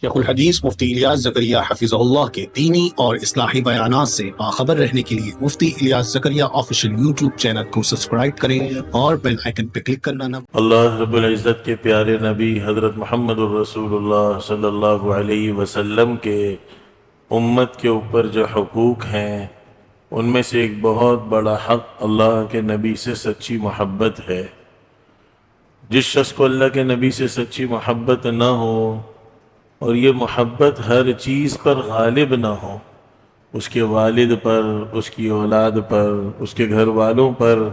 شیخ الحدیث مفتی الیاس زکریا حفظہ اللہ کے دینی اور اصلاحی بیانات سے باخبر رہنے کے لیے مفتی الیاس زکریا آفیشیل یوٹیوب چینل کو سبسکرائب کریں اور بیل آئیکن پہ کلک کرنا نہ اللہ رب العزت کے پیارے نبی حضرت محمد الرسول اللہ صلی اللہ علیہ وسلم کے امت کے اوپر جو حقوق ہیں ان میں سے ایک بہت بڑا حق اللہ کے نبی سے سچی محبت ہے۔ جس شخص کو اللہ کے نبی سے سچی محبت نہ ہو اور یہ محبت ہر چیز پر غالب نہ ہو، اس کے والد پر، اس کی اولاد پر، اس کے گھر والوں پر،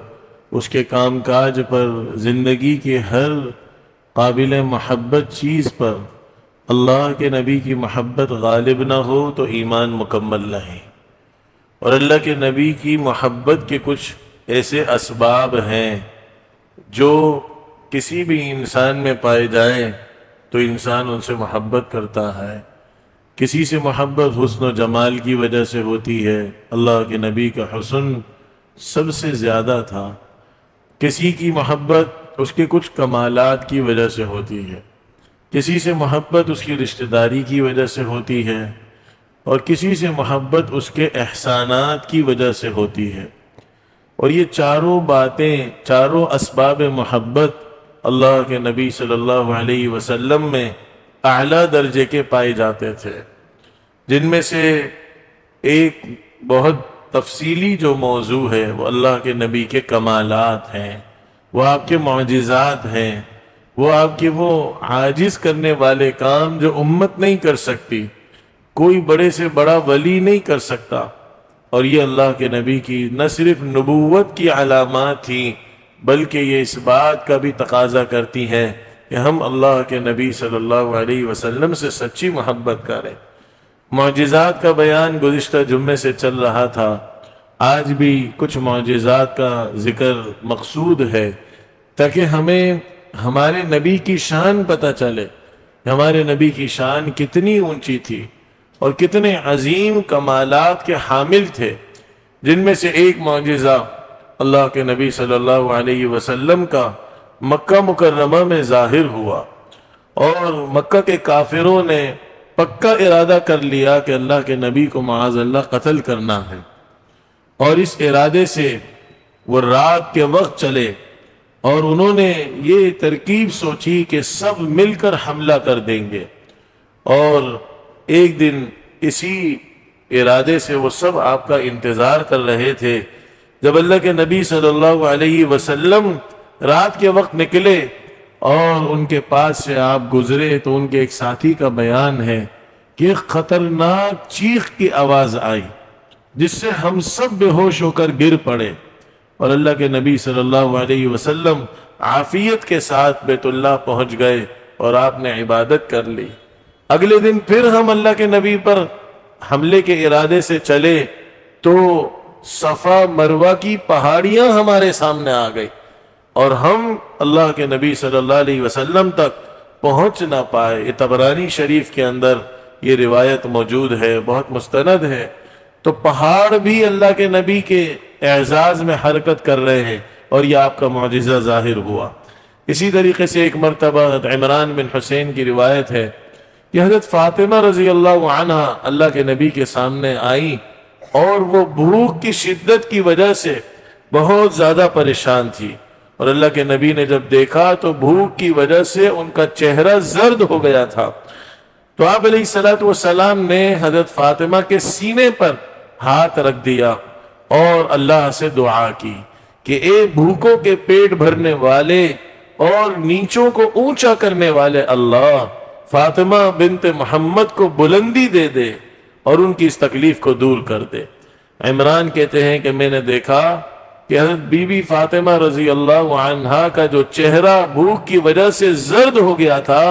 اس کے کام کاج پر، زندگی کے ہر قابل محبت چیز پر اللہ کے نبی کی محبت غالب نہ ہو تو ایمان مکمل نہیں۔ اور اللہ کے نبی کی محبت کے کچھ ایسے اسباب ہیں جو کسی بھی انسان میں پائے جائیں تو انسان ان سے محبت کرتا ہے۔ کسی سے محبت حسن و جمال کی وجہ سے ہوتی ہے، اللہ کے نبی کا حسن سب سے زیادہ تھا۔ کسی کی محبت اس کے کچھ کمالات کی وجہ سے ہوتی ہے، کسی سے محبت اس کی رشتہ داری کی وجہ سے ہوتی ہے، اور کسی سے محبت اس کے احسانات کی وجہ سے ہوتی ہے۔ اور یہ چاروں باتیں، چاروں اسباب محبت اللہ کے نبی صلی اللہ علیہ وسلم میں اعلیٰ درجے کے پائے جاتے تھے، جن میں سے ایک بہت تفصیلی جو موضوع ہے وہ اللہ کے نبی کے کمالات ہیں، وہ آپ کے معجزات ہیں، وہ آپ کے وہ عاجز کرنے والے کام جو امت نہیں کر سکتی، کوئی بڑے سے بڑا ولی نہیں کر سکتا۔ اور یہ اللہ کے نبی کی نہ صرف نبوت کی علامات تھیں بلکہ یہ اس بات کا بھی تقاضا کرتی ہیں کہ ہم اللہ کے نبی صلی اللہ علیہ وسلم سے سچی محبت کریں۔ معجزات کا بیان گزشتہ جمعے سے چل رہا تھا، آج بھی کچھ معجزات کا ذکر مقصود ہے تاکہ ہمیں ہمارے نبی کی شان پتہ چلے، ہمارے نبی کی شان کتنی اونچی تھی اور کتنے عظیم کمالات کے حامل تھے، جن میں سے ایک معجزہ اللہ کے نبی صلی اللہ علیہ وسلم کا مکہ مکرمہ میں ظاہر ہوا، اور مکہ کے کافروں نے پکا ارادہ کر لیا کہ اللہ کے نبی کو معاذ اللہ قتل کرنا ہے، اور اس ارادے سے وہ رات کے وقت چلے اور انہوں نے یہ ترکیب سوچی کہ سب مل کر حملہ کر دیں گے۔ اور ایک دن اسی ارادے سے وہ سب آپ کا انتظار کر رہے تھے، جب اللہ کے نبی صلی اللہ علیہ وسلم رات کے وقت نکلے اور ان کے پاس سے آپ گزرے تو ان کے ایک ساتھی کا بیان ہے کہ ایک خطرناک چیخ کی آواز آئی جس سے ہم سب بے ہوش ہو کر گر پڑے، اور اللہ کے نبی صلی اللہ علیہ وسلم عافیت کے ساتھ بیت اللہ پہنچ گئے اور آپ نے عبادت کر لی۔ اگلے دن پھر ہم اللہ کے نبی پر حملے کے ارادے سے چلے تو صفا مروہ کی پہاڑیاں ہمارے سامنے آ گئی اور ہم اللہ کے نبی صلی اللہ علیہ وسلم تک پہنچ نہ پائے۔ یہ طبرانی شریف کے اندر یہ روایت موجود ہے، بہت مستند ہے۔ تو پہاڑ بھی اللہ کے نبی کے اعزاز میں حرکت کر رہے ہیں اور یہ آپ کا معجزہ ظاہر ہوا۔ اسی طریقے سے ایک مرتبہ عمران بن حسین کی روایت ہے کہ حضرت فاطمہ رضی اللہ عنہا اللہ کے نبی کے سامنے آئیں اور وہ بھوک کی شدت کی وجہ سے بہت زیادہ پریشان تھی، اور اللہ کے نبی نے جب دیکھا تو بھوک کی وجہ سے ان کا چہرہ زرد ہو گیا تھا۔ تو آپ علیہ السلام نے حضرت فاطمہ کے سینے پر ہاتھ رکھ دیا اور اللہ سے دعا کی کہ اے بھوکوں کے پیٹ بھرنے والے اور نیچوں کو اونچا کرنے والے اللہ، فاطمہ بنت محمد کو بلندی دے دے اور ان کی اس تکلیف کو دور کر دے۔ عمران کہتے ہیں کہ میں نے دیکھا کہ حضرت بی بی فاطمہ رضی اللہ عنہا کا جو چہرہ بھوک کی وجہ سے زرد ہو گیا تھا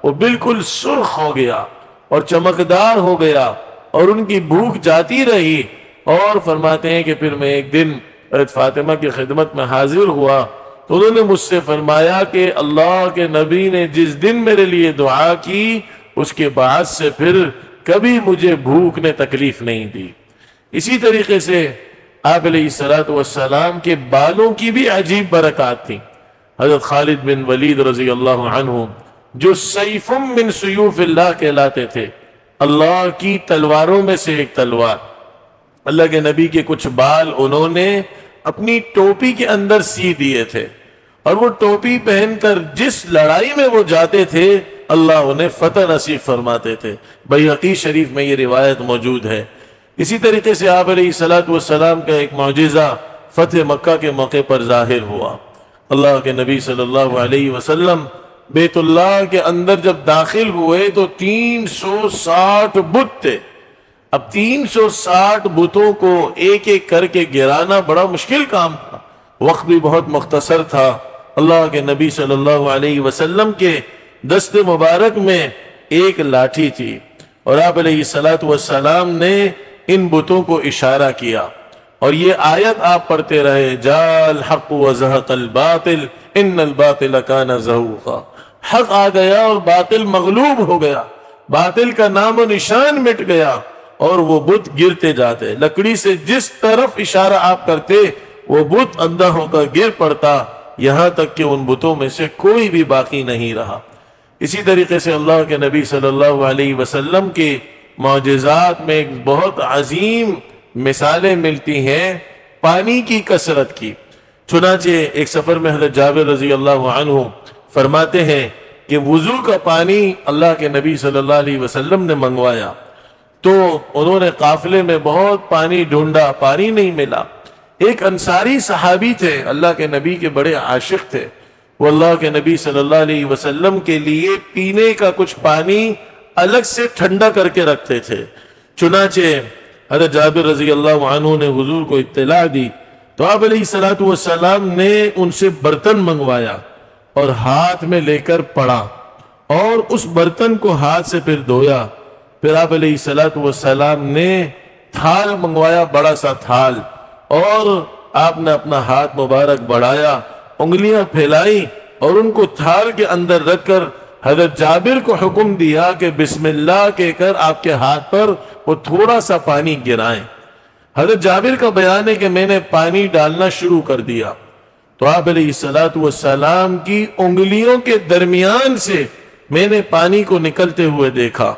وہ بالکل سرخ ہو گیا اور چمکدار ہو گیا اور ان کی بھوک جاتی رہی۔ اور فرماتے ہیں کہ پھر میں ایک دن حضرت فاطمہ کی خدمت میں حاضر ہوا تو انہوں نے مجھ سے فرمایا کہ اللہ کے نبی نے جس دن میرے لیے دعا کی اس کے بعد سے پھر کبھی مجھے بھوک نے تکلیف نہیں دی۔ اسی طریقے سے آپ علیہ السلام کے بالوں کی بھی عجیب برکات تھی۔ حضرت خالد بن ولید رضی اللہ عنہ جو سیفم من سیوف اللہ کہلاتے تھے، اللہ کی تلواروں میں سے ایک تلوار۔ اللہ کے نبی کے کچھ بال انہوں نے اپنی ٹوپی کے اندر سی دیے تھے، اور وہ ٹوپی پہن کر جس لڑائی میں وہ جاتے تھے اللہ انہیں فتح نصیب فرماتے تھے۔ بیہقی شریف میں یہ روایت موجود ہے۔ اسی طریقے سے آپ علیہ السلام کا ایک معجزہ فتح مکہ کے موقع پر ظاہر ہوا۔ اللہ کے نبی صلی اللہ علیہ وسلم بیت اللہ کے اندر جب داخل ہوئے تو 360 بت تھے۔ اب 360 بتوں کو ایک ایک کر کے گرانا بڑا مشکل کام تھا، وقت بھی بہت مختصر تھا۔ اللہ کے نبی صلی اللہ علیہ وسلم کے دست مبارک میں ایک لاٹھی تھی، اور آپ علیہ السلام نے ان بتوں کو اشارہ کیا، اور یہ آیت آپ پڑھتے رہے، جاء الحق وزہق الباطل ان الباطل کان زہوقا۔ حق آ گیا اور باطل مغلوب ہو گیا، باطل کا نام و نشان مٹ گیا، اور وہ بت گرتے جاتے۔ لکڑی سے جس طرف اشارہ آپ کرتے وہ بت اندھا ہو کر گر پڑتا، یہاں تک کہ ان بتوں میں سے کوئی بھی باقی نہیں رہا۔ اسی طریقے سے اللہ کے نبی صلی اللہ علیہ وسلم کے معجزات میں ایک بہت عظیم مثالیں ملتی ہیں پانی کی کثرت کی۔ چنانچہ ایک سفر میں حضرت جابر رضی اللہ عنہ فرماتے ہیں کہ وضو کا پانی اللہ کے نبی صلی اللہ علیہ وسلم نے منگوایا، تو انہوں نے قافلے میں بہت پانی ڈھونڈا، پانی نہیں ملا۔ ایک انصاری صحابی تھے، اللہ کے نبی کے بڑے عاشق تھے، وہ اللہ کے نبی صلی اللہ علیہ وسلم کے لیے پینے کا کچھ پانی الگ سے ٹھنڈا کر کے رکھتے تھے۔ چنانچہ حضرت جابر رضی اللہ عنہ نے حضور کو اطلاع دی، تو آپ علیہ السلام نے ان سے برتن منگوایا اور ہاتھ میں لے کر پڑا، اور اس برتن کو ہاتھ سے پھر دھویا۔ پھر آپ علیہ السلام نے تھال منگوایا، بڑا سا تھال، اور آپ نے اپنا ہاتھ مبارک بڑھایا، انگلیاں پھیلائی، اور ان کو تھال کے اندر رکھ کر حضرت جابر کو حکم دیا کہ بسم اللہ کہہ کر آپ کے ہاتھ پر وہ تھوڑا سا پانی گرائیں۔ حضرت جابر کا بیان ہے کہ میں نے پانی ڈالنا شروع کر دیا، تو آپ علیہ السلام کی انگلیوں کے درمیان سے میں نے پانی کو نکلتے ہوئے دیکھا،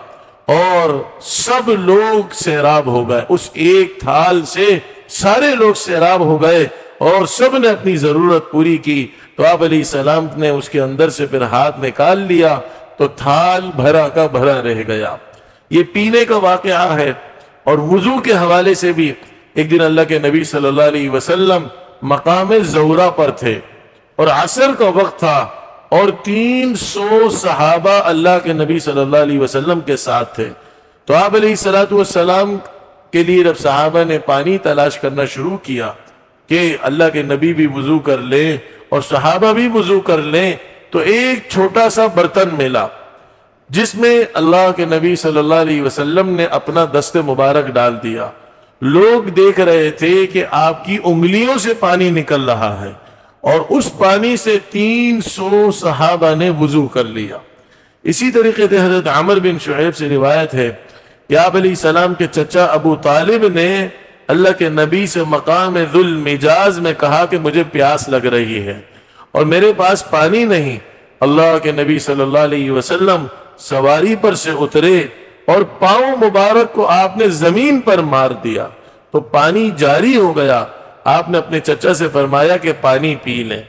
اور سب لوگ سیراب ہو گئے، اس ایک تھال سے سارے لوگ سیراب ہو گئے، اور سب نے اپنی ضرورت پوری کی۔ تو آپ علیہ السلام نے اس کے اندر سے پھر ہاتھ نکال لیا تو تھال بھرا کا بھرا رہ گیا۔ یہ پینے کا واقعہ ہے۔ اور وضو کے حوالے سے بھی ایک دن اللہ کے نبی صلی اللہ علیہ وسلم مقام زہرہ پر تھے، اور عصر کا وقت تھا، اور 300 صحابہ اللہ کے نبی صلی اللہ علیہ وسلم کے ساتھ تھے۔ تو آپ علیہ السلام کے لیے جب صحابہ نے پانی تلاش کرنا شروع کیا کہ اللہ کے نبی بھی وضو کر لیں اور صحابہ بھی وضو کر لیں، تو ایک چھوٹا سا برتن ملا جس میں اللہ کے نبی صلی اللہ علیہ وسلم نے اپنا دست مبارک ڈال دیا۔ لوگ دیکھ رہے تھے کہ آپ کی انگلیوں سے پانی نکل رہا ہے، اور اس پانی سے 300 صحابہ نے وضو کر لیا۔ اسی طریقے سے حضرت عمر بن شعیب سے روایت ہے کہ آپ علیہ السلام کے چچا ابو طالب نے اللہ کے نبی سے مقام ذو المجاز میں کہا کہ مجھے پیاس لگ رہی ہے اور میرے پاس پانی نہیں۔ اللہ کے نبی صلی اللہ علیہ وسلم سواری پر سے اترے اور پاؤں مبارک کو آپ نے زمین پر مار دیا تو پانی جاری ہو گیا۔ آپ نے اپنے چچا سے فرمایا کہ پانی پی لیں۔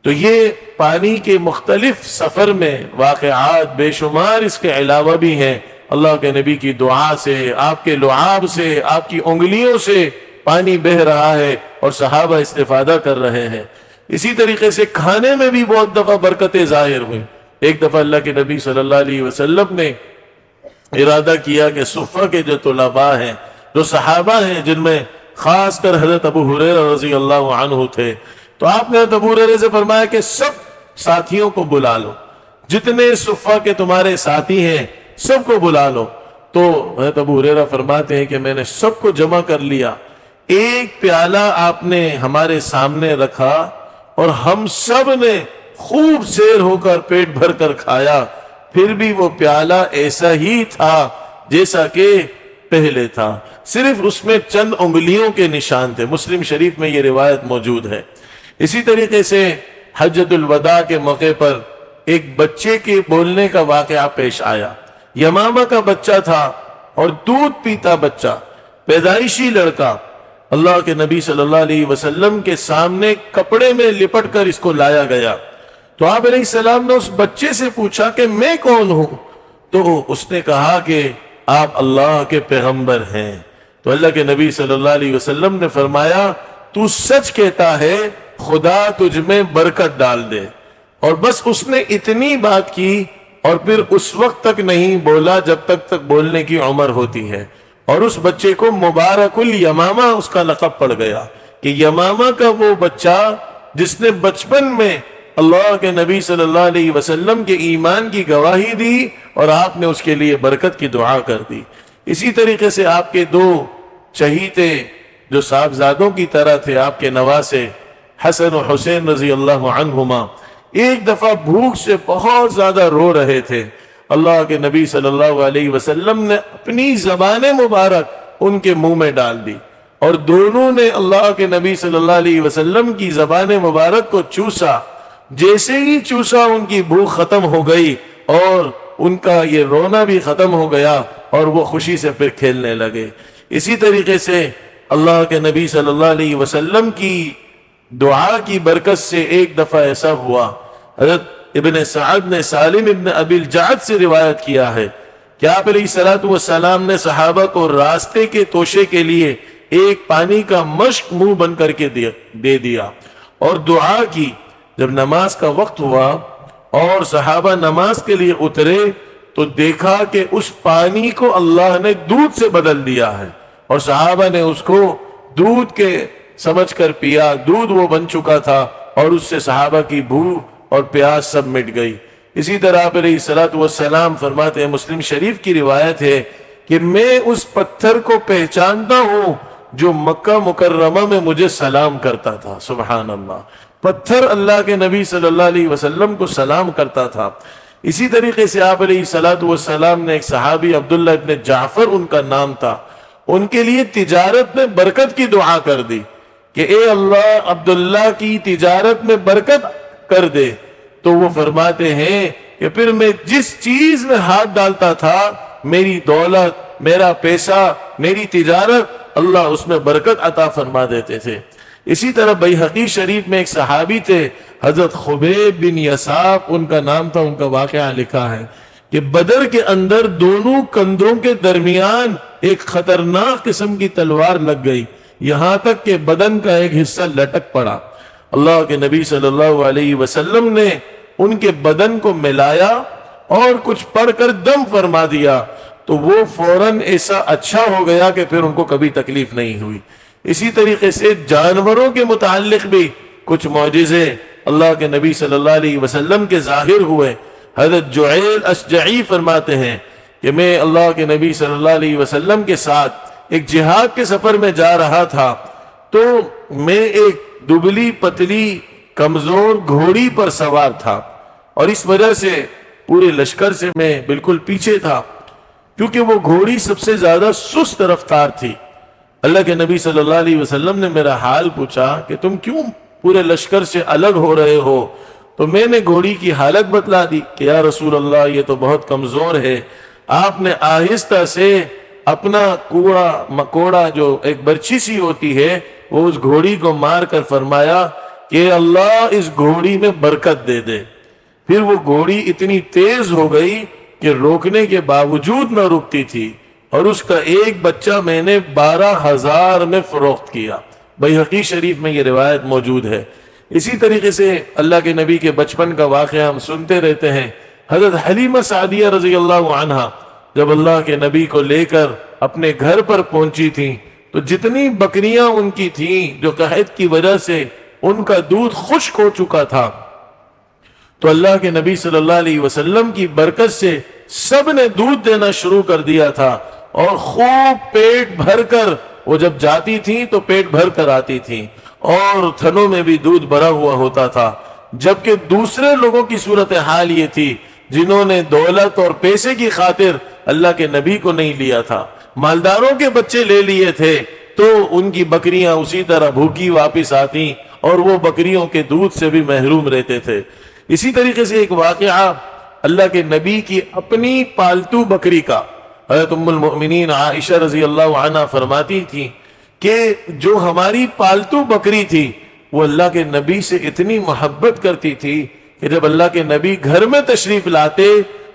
تو یہ پانی کے مختلف سفر میں واقعات بے شمار اس کے علاوہ بھی ہیں۔ اللہ کے نبی کی دعا سے، آپ کے لعاب سے، آپ کی انگلیوں سے پانی بہہ رہا ہے اور صحابہ استفادہ کر رہے ہیں۔ اسی طریقے سے کھانے میں بھی بہت دفعہ برکتیں ظاہر ہوئی۔ ایک دفعہ اللہ کے نبی صلی اللہ علیہ وسلم نے ارادہ کیا کہ صفہ کے جو طلباء ہیں، جو صحابہ ہیں، جن میں خاص کر حضرت ابو ہریرہ رضی اللہ عنہ تھے، تو آپ نے حضرت ابو ہریرہ سے فرمایا کہ سب ساتھیوں کو بلا لو، جتنے صفہ کے تمہارے ساتھی ہیں سب کو بلا لو۔ تو حضرت ابو ہریرہ فرماتے ہیں کہ میں نے سب کو جمع کر لیا، ایک پیالہ آپ نے ہمارے سامنے رکھا اور ہم سب نے خوب سیر ہو کر پیٹ بھر کر کھایا، پھر بھی وہ پیالہ ایسا ہی تھا جیسا کہ پہلے تھا، صرف اس میں چند انگلیوں کے نشان تھے۔ مسلم شریف میں یہ روایت موجود ہے۔ اسی طریقے سے حجۃ الوداع کے موقع پر ایک بچے کے بولنے کا واقعہ پیش آیا. یمامہ کا بچہ تھا اور دودھ پیتا بچہ، پیدائشی لڑکا. اللہ کے نبی صلی اللہ علیہ وسلم کے سامنے کپڑے میں لپٹ کر اس کو لایا گیا. تو آپ علیہ السلام نے اس بچے سے پوچھا کہ میں کون ہوں؟ تو اس نے کہا کہ آپ اللہ کے پیغمبر ہیں. تو اللہ کے نبی صلی اللہ علیہ وسلم نے فرمایا تو سچ کہتا ہے، خدا تجھ میں برکت ڈال دے. اور بس اس نے اتنی بات کی اور پھر اس وقت تک نہیں بولا جب تک بولنے کی عمر ہوتی ہے. اور اس بچے کو مبارک الیمامہ اس کا لقب پڑ گیا کہ یمامہ کا وہ بچہ جس نے بچپن میں اللہ کے نبی صلی اللہ علیہ وسلم کے ایمان کی گواہی دی اور آپ نے اس کے لیے برکت کی دعا کر دی. اسی طریقے سے آپ کے دو چہیتے جو صاحبزادوں کی طرح تھے، آپ کے نواسے حسن و حسین رضی اللہ عنہما، ایک دفعہ بھوک سے بہت زیادہ رو رہے تھے. اللہ کے نبی صلی اللہ علیہ وسلم نے اپنی زبان مبارک ان کے منہ میں ڈال دی اور دونوں نے اللہ کے نبی صلی اللہ علیہ وسلم کی زبان مبارک کو چوسا. جیسے ہی چوسا ان کی بھوک ختم ہو گئی اور ان کا یہ رونا بھی ختم ہو گیا اور وہ خوشی سے پھر کھیلنے لگے. اسی طریقے سے اللہ کے نبی صلی اللہ علیہ وسلم کی دعا کی برکت سے ایک دفعہ ایسا ہوا، حضرت ابن سعد نے سالم ابن ابی الجعد سے روایت کیا ہے کہ آپ علیہ الصلوۃ والسلام نے صحابہ کو راستے کے توشے کے لیے ایک پانی کا مشک منہ بن کر کے دے دیا اور دعا کی. جب نماز کا وقت ہوا اور صحابہ نماز کے لیے اترے تو دیکھا کہ اس پانی کو اللہ نے دودھ سے بدل دیا ہے اور صحابہ نے اس کو دودھ کے سمجھ کر پیا. دودھ وہ بن چکا تھا اور اس سے صحابہ کی بھوک اور پیاس سب مٹ گئی. اسی طرح آپ علیہ الصلوۃ والسلام فرماتے ہیں، مسلم شریف کی روایت ہے کہ میں اس پتھر کو پہچانتا ہوں جو مکہ مکرمہ میں مجھے سلام کرتا تھا. سبحان اللہ، پتھر اللہ کے نبی صلی اللہ علیہ وسلم کو سلام کرتا تھا. اسی طریقے سے آپ علیہ الصلوۃ والسلام نے ایک صحابی عبداللہ ابن جعفر ان کا نام تھا، ان کے لیے تجارت میں برکت کی دعا کر دی کہ اے اللہ عبداللہ کی تجارت میں برکت کر دے. تو وہ فرماتے ہیں کہ پھر میں جس چیز میں ہاتھ ڈالتا تھا، میری دولت، میرا پیسہ، میری تجارت، اللہ اس میں برکت عطا فرما دیتے تھے. اسی طرح بیہقی شریف میں ایک صحابی تھے حضرت خبیب بن یساف ان کا نام تھا. ان کا واقعہ لکھا ہے کہ بدر کے اندر دونوں کندھوں کے درمیان ایک خطرناک قسم کی تلوار لگ گئی، یہاں تک کہ بدن کا ایک حصہ لٹک پڑا. اللہ کے نبی صلی اللہ علیہ وسلم نے ان کے بدن کو ملایا اور کچھ پڑھ کر دم فرما دیا تو وہ فوراً ایسا اچھا ہو گیا کہ پھر ان کو کبھی تکلیف نہیں ہوئی. اسی طریقے سے جانوروں کے متعلق بھی کچھ معجزے اللہ کے نبی صلی اللہ علیہ وسلم کے ظاہر ہوئے. حضرت جعیل اشجعی فرماتے ہیں کہ میں اللہ کے نبی صلی اللہ علیہ وسلم کے ساتھ ایک جہاد کے سفر میں جا رہا تھا تو میں ایک دبلی پتلی کمزور گھوڑی پر سوار تھا اور اس وجہ سے پورے لشکر سے میں بالکل پیچھے تھا کیونکہ وہ گھوڑی سب سے زیادہ سست رفتار تھی. اللہ کے نبی صلی اللہ علیہ وسلم نے میرا حال پوچھا کہ تم کیوں پورے لشکر سے الگ ہو رہے ہو؟ تو میں نے گھوڑی کی حالت بتلا دی کہ یا رسول اللہ یہ تو بہت کمزور ہے. آپ نے آہستہ سے اپنا کوڑا مکوڑا جو ایک برچھی سی ہوتی ہے وہ اس گھوڑی کو مار کر فرمایا کہ اللہ اس گھوڑی میں برکت دے دے. پھر وہ گھوڑی اتنی تیز ہو گئی کہ روکنے کے باوجود نہ رکتی تھی اور اس کا ایک بچہ میں نے 12,000 میں فروخت کیا. بیہقی شریف میں یہ روایت موجود ہے. اسی طریقے سے اللہ کے نبی کے بچپن کا واقعہ ہم سنتے رہتے ہیں. حضرت حلیمہ سعدیہ رضی اللہ عنہا جب اللہ کے نبی کو لے کر اپنے گھر پر پہنچی تھیں تو جتنی بکریاں ان کی تھیں جو قحط کی وجہ سے ان کا دودھ خشک ہو چکا تھا تو اللہ کے نبی صلی اللہ علیہ وسلم کی برکت سے سب نے دودھ دینا شروع کر دیا تھا اور خوب پیٹ بھر کر وہ جب جاتی تھیں تو پیٹ بھر کر آتی تھیں اور تھنوں میں بھی دودھ بھرا ہوا ہوتا تھا. جبکہ دوسرے لوگوں کی صورتحال یہ تھی جنہوں نے دولت اور پیسے کی خاطر اللہ کے نبی کو نہیں لیا تھا، مالداروں کے بچے لے لیے تھے تو ان کی بکریاں اسی طرح بھوکی واپس آتی اور وہ بکریوں کے دودھ سے بھی محروم رہتے تھے. اسی طریقے سے ایک واقعہ اللہ کے نبی کی اپنی پالتو بکری کا، حضرت ام المؤمنین عائشہ رضی اللہ عنہ فرماتی تھی کہ جو ہماری پالتو بکری تھی وہ اللہ کے نبی سے اتنی محبت کرتی تھی کہ جب اللہ کے نبی گھر میں تشریف لاتے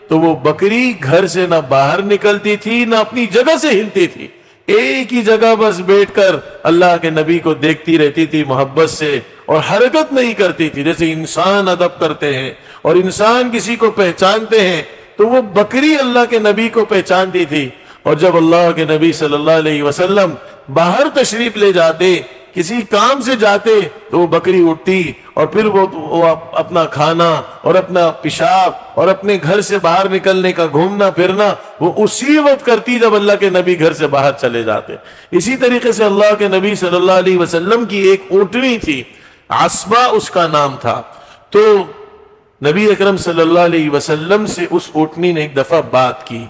تو وہ بکری گھر سے نہ باہر نکلتی تھی نہ اپنی جگہ سے ہلتی تھی، ایک ہی جگہ بس بیٹھ کر اللہ کے نبی کو دیکھتی رہتی تھی محبت سے، اور حرکت نہیں کرتی تھی جیسے انسان ادب کرتے ہیں اور انسان کسی کو پہچانتے ہیں، تو وہ بکری اللہ کے نبی کو پہچانتی تھی۔ اور جب اللہ کے نبی صلی اللہ علیہ وسلم باہر تشریف لے جاتے، کسی کام سے جاتے، تو وہ بکری اٹھتی اور پھر وہ اپنا کھانا اور اپنا پیشاب اور اپنے گھر سے باہر نکلنے کا گھومنا پھرنا وہ اسی وقت کرتی جب اللہ کے نبی گھر سے باہر چلے جاتے۔ اسی طریقے سے اللہ کے نبی صلی اللہ علیہ وسلم کی ایک اونٹنی تھی، عصبہ اس کا نام تھا، تو نبی اکرم صلی اللہ علیہ وسلم سے اس اونٹنی نے ایک دفعہ بات کی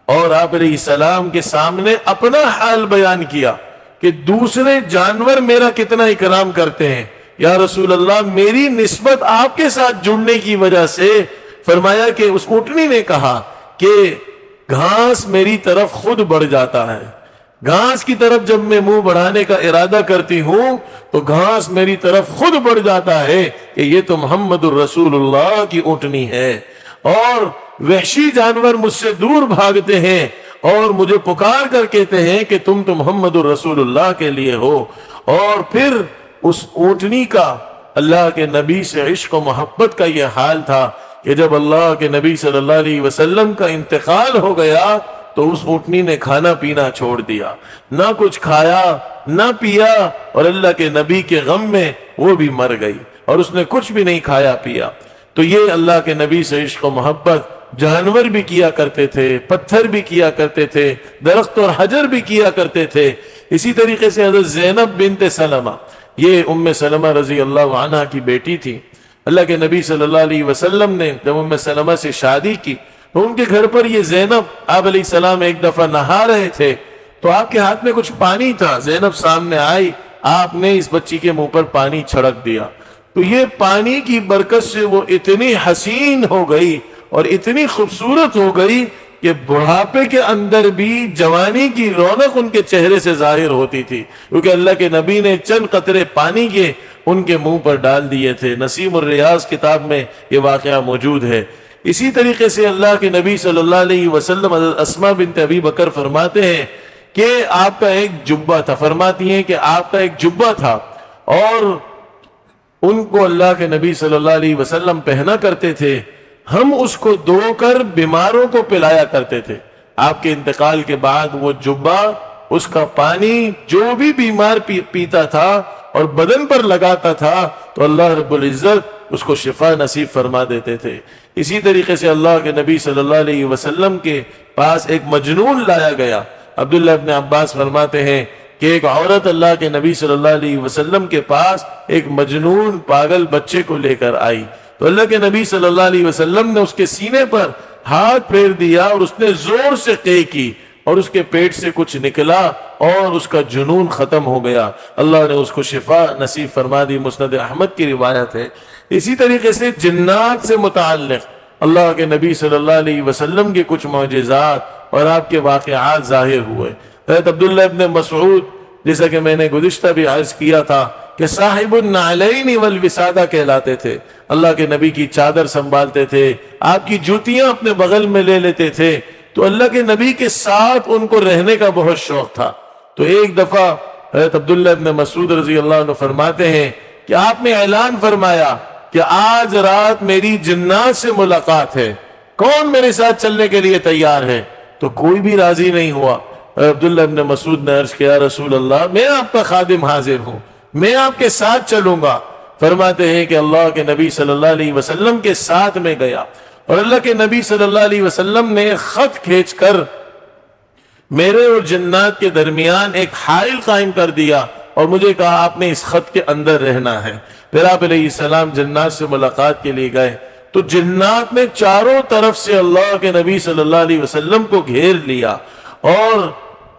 اور آپ علیہ السلام کے سامنے اپنا حال بیان کیا کہ دوسرے جانور میرا کتنا اکرام کرتے ہیں، یا رسول اللہ میری نسبت آپ کے ساتھ جڑنے کی وجہ سے، فرمایا کہ اس اونٹنی نے کہا کہ گھاس میری طرف خود بڑھ جاتا ہے، گھاس کی طرف جب میں منہ بڑھانے کا ارادہ کرتی ہوں تو گھاس میری طرف خود بڑھ جاتا ہے کہ یہ تو محمد الرسول اللہ کی اونٹنی ہے، اور وحشی جانور مجھ سے دور بھاگتے ہیں اور مجھے پکار کر کہتے ہیں کہ تم تو محمد الرسول اللہ کے لیے ہو۔ اور پھر اس اونٹنی کا اللہ کے نبی سے عشق و محبت کا یہ حال تھا کہ جب اللہ کے نبی صلی اللہ علیہ وسلم کا انتقال ہو گیا تو اس اونٹنی نے کھانا پینا چھوڑ دیا، نہ کچھ کھایا نہ پیا، اور اللہ کے نبی کے غم میں وہ بھی مر گئی اور اس نے کچھ بھی نہیں کھایا پیا۔ تو یہ اللہ کے نبی سے عشق و محبت جانور بھی کیا کرتے تھے، پتھر بھی کیا کرتے تھے، درخت اور حجر بھی کیا کرتے تھے۔ اسی طریقے سے حضرت زینب بنت سلمہ، یہ ام سلمہ رضی اللہ عنہ کی بیٹی تھی، اللہ کے نبی صلی اللہ علیہ وسلم نے جب ام سلمہ سے شادی کی تو ان کے گھر پر یہ زینب، آپ علیہ السلام ایک دفعہ نہا رہے تھے تو آپ کے ہاتھ میں کچھ پانی تھا، زینب سامنے آئی، آپ نے اس بچی کے منہ پر پانی چھڑک دیا، تو یہ پانی کی برکت سے وہ اتنی حسین ہو گئی اور اتنی خوبصورت ہو گئی کہ بڑھاپے کے اندر بھی جوانی کی رونق ان کے چہرے سے ظاہر ہوتی تھی، کیونکہ اللہ کے نبی نے چند قطرے پانی کے ان کے منہ پر ڈال دیے تھے۔ نسیم الریاض کتاب میں یہ واقعہ موجود ہے۔ اسی طریقے سے اللہ کے نبی صلی اللہ علیہ وسلم حضرت اسماء بنت ابی بکر فرماتے ہیں کہ آپ کا ایک جبہ تھا، فرماتی ہیں کہ آپ کا ایک جبہ تھا اور ان کو اللہ کے نبی صلی اللہ علیہ وسلم پہنا کرتے تھے، ہم اس کو دھو کر بیماروں کو پلایا کرتے تھے۔ آپ کے انتقال کے بعد وہ جبہ، اس کا پانی جو بھی بیمار پیتا تھا اور بدن پر لگاتا تھا تو اللہ رب العزت اس کو شفا نصیب فرما دیتے تھے۔ اسی طریقے سے اللہ کے نبی صلی اللہ علیہ وسلم کے پاس ایک مجنون لایا گیا۔ عبداللہ ابن عباس فرماتے ہیں کہ ایک عورت اللہ کے نبی صلی اللہ علیہ وسلم کے پاس ایک مجنون پاگل بچے کو لے کر آئی تو اللہ کے نبی صلی اللہ علیہ وسلم نے اس کے سینے پر ہاتھ پھیر دیا اور اس نے زور سے قے کی اور اس کے پیٹ سے کچھ نکلا اور اس کا جنون ختم ہو گیا، اللہ نے اس کو شفا نصیب فرما دی۔ مسند احمد کی روایت ہے۔ اسی طریقے سے جنات سے متعلق اللہ کے نبی صلی اللہ علیہ وسلم کے کچھ معجزات اور آپ کے واقعات ظاہر ہوئے۔ حضرت عبداللہ ابن مسعود، جیسا کہ میں نے گزشتہ بھی عرض کیا تھا کہ صاحب النعلین والوسادہ کہلاتے تھے، اللہ کے نبی کی چادر سنبھالتے تھے، آپ کی جوتیاں اپنے بغل میں لے لیتے تھے، تو اللہ کے نبی کے ساتھ ان کو رہنے کا بہت شوق تھا۔ تو ایک دفعہ حضرت عبداللہ ابن مسعود رضی اللہ عنہ فرماتے ہیں کہ آپ نے اعلان فرمایا کہ آج رات میری جنات سے ملاقات ہے، کون میرے ساتھ چلنے کے لیے تیار ہے؟ تو کوئی بھی راضی نہیں ہوا۔ عبداللہ ابن مسعود نے عرض کیا، رسول اللہ میں آپ کا خادم حاضر ہوں، میں آپ کے ساتھ چلوں گا۔ فرماتے ہیں کہ اللہ کے نبی صلی اللہ علیہ وسلم کے ساتھ میں گیا اور اللہ کے نبی صلی اللہ علیہ وسلم نے خط کھینچ کر میرے اور جنات کے درمیان ایک حائل قائم کر دیا اور مجھے کہا آپ نے اس خط کے اندر رہنا ہے۔ پھر آپ علیہ السلام جنات سے ملاقات کے لیے گئے تو جنات نے چاروں طرف سے اللہ کے نبی صلی اللہ علیہ وسلم کو گھیر لیا، اور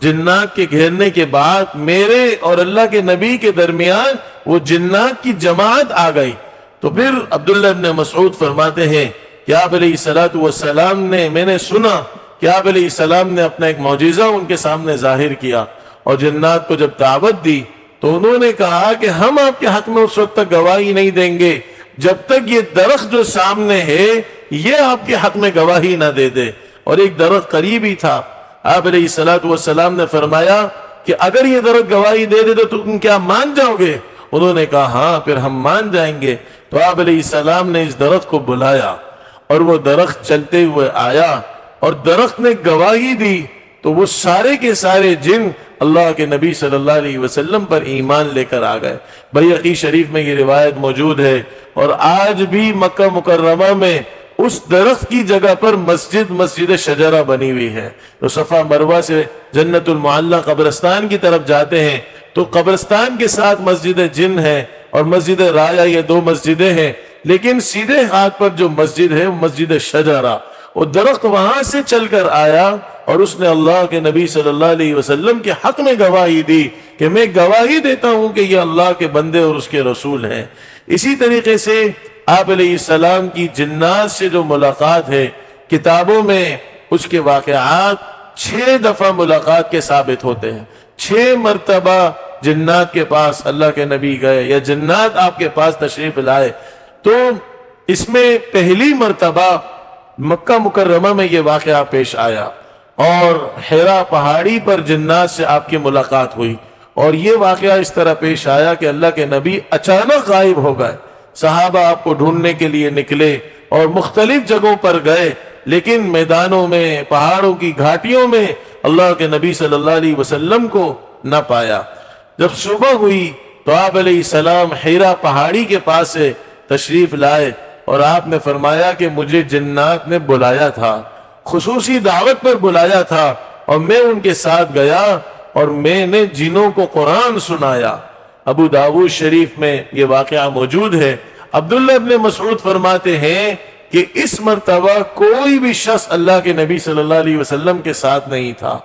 جنات کے گھیرنے کے بعد میرے اور اللہ کے نبی کے درمیان وہ جنات کی جماعت آ گئی۔ تو پھر عبداللہ ابن مسعود فرماتے ہیں کہ آپ علیہ الصلوۃ والسلام نے، میں نے سنا کہ آپ علیہ السلام نے اپنا ایک معجزہ ان کے سامنے ظاہر کیا، اور جنات کو جب دعوت دی تو انہوں نے کہا کہ ہم آپ کے حق میں اس وقت تک گواہی نہیں دیں گے جب تک یہ درخت جو سامنے ہے یہ آپ کے حق میں گواہی نہ دے دے۔ اور ایک درخت قریب ہی تھا۔ آپ علیہ الصلوۃ والسلام نے فرمایا کہ اگر یہ درخت گواہی دے دے تو تم کیا مان جاؤ گے؟ انہوں نے کہا ہاں، پھر ہم مان جائیں گے۔ تو آپ علیہ السلام نے اس درخت کو بلایا اور وہ درخت چلتے ہوئے آیا اور درخت نے گواہی دی، تو وہ سارے کے سارے جن اللہ کے نبی صلی اللہ علیہ وسلم پر ایمان لے کر آ گئے۔ بیہقی شریف میں یہ روایت موجود ہے، اور آج بھی مکہ مکرمہ میں اس درخت کی جگہ پر مسجد شجرہ بنی ہوئی ہے۔ تو صفا مروہ سے جنت المعلی قبرستان کی طرف جاتے ہیں تو قبرستان کے ساتھ مسجد جن ہے اور مسجد رایا، یہ دو مسجدیں ہیں، لیکن سیدھے ہاتھ پر جو مسجد ہے وہ مسجد شجرہ، وہ درخت وہاں سے چل کر آیا اور اس نے اللہ کے نبی صلی اللہ علیہ وسلم کے حق میں گواہی دی کہ میں گواہی دیتا ہوں کہ یہ اللہ کے بندے اور اس کے رسول ہیں۔ اسی طریقے سے آپ علیہ السلام کی جنات سے جو ملاقات ہے، کتابوں میں اس کے واقعات 6 دفعہ ملاقات کے ثابت ہوتے ہیں۔ 6 مرتبہ جنات کے پاس اللہ کے نبی گئے یا جنات آپ کے پاس تشریف لائے۔ تو اس میں پہلی مرتبہ مکہ مکرمہ میں یہ واقعہ پیش آیا، اور حرا پہاڑی پر جنات سے آپ کی ملاقات ہوئی، اور یہ واقعہ اس طرح پیش آیا کہ اللہ کے نبی اچانک غائب ہو گئے۔ صحابہ آپ کو ڈھونڈنے کے لیے نکلے اور مختلف جگہوں پر گئے، لیکن میدانوں میں، پہاڑوں کی گھاٹیوں میں اللہ کے نبی صلی اللہ علیہ وسلم کو نہ پایا۔ جب صبح ہوئی تو آپ علیہ السلام حرا پہاڑی کے پاس سے تشریف لائے، اور آپ نے فرمایا کہ مجھے جنات نے بلایا تھا، خصوصی دعوت پر بلایا تھا، اور میں ان کے ساتھ گیا اور میں نے جنوں کو قرآن سنایا۔ ابو داؤد شریف میں یہ واقعہ موجود ہے۔ عبداللہ ابن مسعود فرماتے ہیں کہ اس مرتبہ کوئی بھی شخص اللہ کے نبی صلی اللہ علیہ وسلم کے ساتھ نہیں تھا۔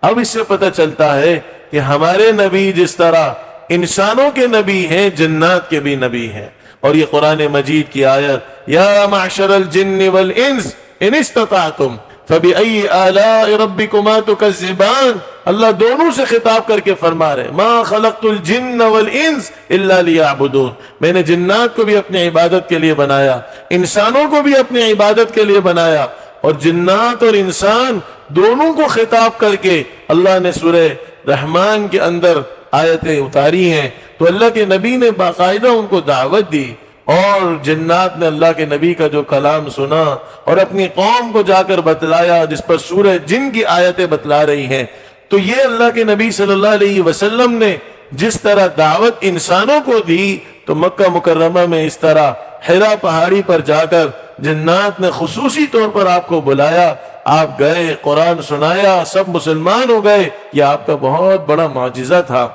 اب اس سے پتہ چلتا ہے کہ ہمارے نبی جس طرح انسانوں کے نبی ہیں، جنات کے بھی نبی ہیں۔ اور یہ قرآن مجید کی آیت، یا معشر الجن والانس ان استطعتم فبأي آلاء ربكما تكذبان، اللہ دونوں سے خطاب کر کے فرما رہے ما خلقت الجن والانس الا ليعبدون، میں نے جنات کو بھی اپنی عبادت کے لیے بنایا، انسانوں کو بھی اپنی عبادت کے لیے بنایا۔ اور جنات اور انسان دونوں کو خطاب کر کے اللہ نے سورہ رحمان کے اندر آیتیں اتاری ہیں۔ تو اللہ کے نبی نے باقاعدہ ان کو دعوت دی، اور جنات نے اللہ کے نبی کا جو کلام سنا اور اپنی قوم کو جا کر بتلایا، جس پر سورہ جن کی آیتیں بتلا رہی ہیں۔ تو یہ اللہ کے نبی صلی اللہ علیہ وسلم نے جس طرح دعوت انسانوں کو دی، تو مکہ مکرمہ میں اس طرح حرا پہاڑی پر جا کر جنات نے خصوصی طور پر آپ کو بلایا، آپ گئے، قرآن سنایا، سب مسلمان ہو گئے۔ یہ آپ کا بہت بڑا معجزہ تھا۔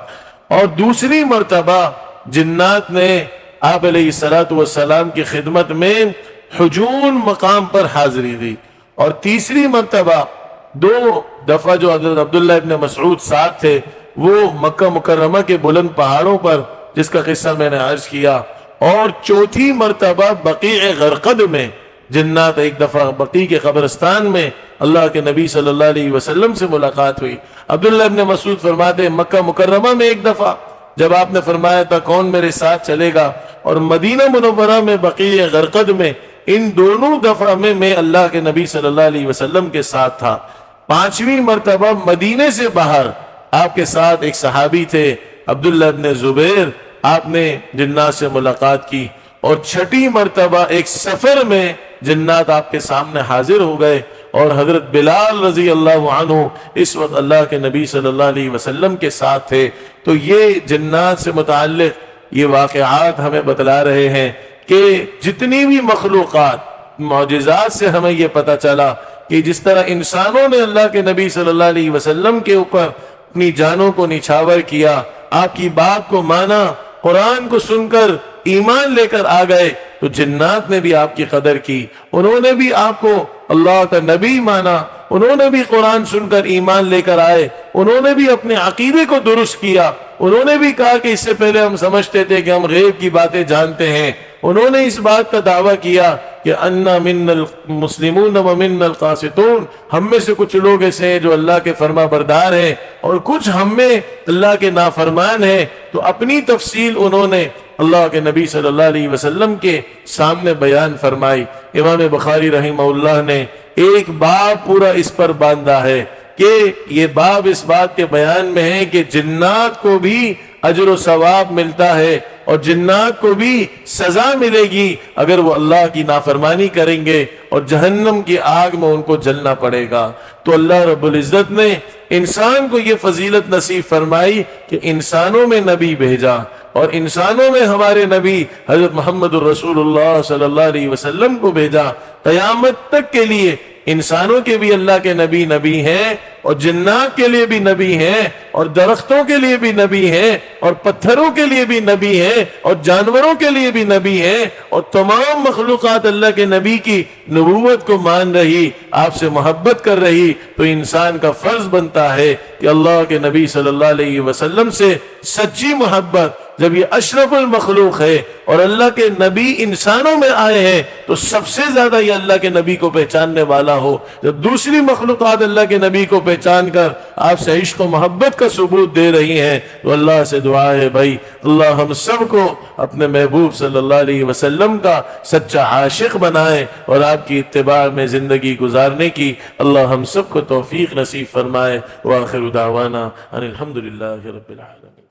اور دوسری مرتبہ جنات نے آپ علیہ السلام کی خدمت میں حجون مقام پر حاضری دی۔ اور تیسری مرتبہ 2 دفعہ جو حضرت عبداللہ ابن مسعود ساتھ تھے، وہ مکہ مکرمہ کے بلند پہاڑوں پر، جس کا قصہ میں نے عرض کیا۔ اور چوتھی مرتبہ بقیع غرقد میں جنات ایک دفعہ بقیع کے قبرستان میں اللہ کے نبی صلی اللہ علیہ وسلم سے ملاقات ہوئی۔ عبداللہ ابن مسعود فرماتے ہیں مکہ مکرمہ میں ایک دفعہ جب آپ نے فرمایا تھا کون میرے ساتھ چلے گا، اور مدینہ منورہ میں بقیع غرقد میں، ان دونوں دفعہ میں اللہ کے نبی صلی اللہ علیہ وسلم کے ساتھ تھا۔ 5ویں مرتبہ مدینے سے باہر آپ کے ساتھ ایک صحابی تھے عبداللہ ابن زبیر، آپ نے جنات سے ملاقات کی۔ اور 6ٹھی مرتبہ ایک سفر میں جنات آپ کے سامنے حاضر ہو گئے، اور حضرت بلال رضی اللہ عنہ اس وقت اللہ کے نبی صلی اللہ علیہ وسلم کے ساتھ تھے۔ تو یہ جنات سے متعلق یہ واقعات ہمیں بتلا رہے ہیں کہ جتنی بھی مخلوقات، معجزات سے ہمیں یہ پتہ چلا کہ جس طرح انسانوں نے اللہ کے نبی صلی اللہ علیہ وسلم کے اوپر اپنی جانوں کو نچھاور کیا، آپ کی بات کو مانا، قرآن کو سن کر ایمان لے کر آ گئے، تو جنات نے بھی آپ کی قدر کی، انہوں نے بھی آپ کو اللہ کا نبی مانا، انہوں نے بھی قرآن سن کر ایمان لے کر آئے، انہوں نے بھی اپنے عقیدے کو درست کیا، انہوں نے بھی کہا کہ اس سے پہلے ہم سمجھتے تھے کہ ہم غیب کی باتیں جانتے ہیں، انہوں نے اس بات کا دعویٰ کیا کہ انا من المسلمون و من القاسطون، ہم میں سے کچھ لوگ ایسے ہیں جو اللہ کے فرما بردار ہیں اور کچھ ہم میں اللہ کے نافرمان ہیں۔ تو اپنی تفصیل انہوں نے اللہ کے نبی صلی اللہ علیہ وسلم کے سامنے بیان فرمائی۔ امام بخاری رحمہ اللہ نے ایک باب پورا اس پر باندھا ہے کہ یہ باب اس بات کے بیان میں ہے کہ جنات کو بھی اجر و ثواب ملتا ہے اور جنات کو بھی سزا ملے گی اگر وہ اللہ کی نافرمانی کریں گے اور جہنم کی آگ میں ان کو جلنا پڑے گا۔ تو اللہ رب العزت نے انسان کو یہ فضیلت نصیب فرمائی کہ انسانوں میں نبی بھیجا، اور انسانوں میں ہمارے نبی حضرت محمد الرسول اللہ صلی اللہ علیہ وسلم کو بھیجا۔ قیامت تک کے لیے انسانوں کے بھی اللہ کے نبی نبی ہیں اور جنات کے لیے بھی نبی ہیں اور درختوں کے لیے بھی نبی ہیں اور پتھروں کے لیے بھی نبی ہیں اور جانوروں کے لیے بھی نبی ہیں، اور تمام مخلوقات اللہ کے نبی کی نبوت کو مان رہی، آپ سے محبت کر رہی۔ تو انسان کا فرض بنتا ہے کہ اللہ کے نبی صلی اللہ علیہ وسلم سے سچی محبت، جب یہ اشرف المخلوق ہے اور اللہ کے نبی انسانوں میں آئے ہیں تو سب سے زیادہ یہ اللہ کے نبی کو پہچاننے والا ہو۔ جب دوسری مخلوقات اللہ کے نبی کو پہچان کر آپ سے عشق و محبت کا ثبوت دے رہی ہیں تو اللہ سے دعا ہے بھائی اللہ ہم سب کو اپنے محبوب صلی اللہ علیہ وسلم کا سچا عاشق بنائے اور آپ کی اتباع میں زندگی گزارنے کی اللہ ہم سب کو توفیق نصیب فرمائے۔ وآخر دعوانا ان الحمدللہ رب العالمین۔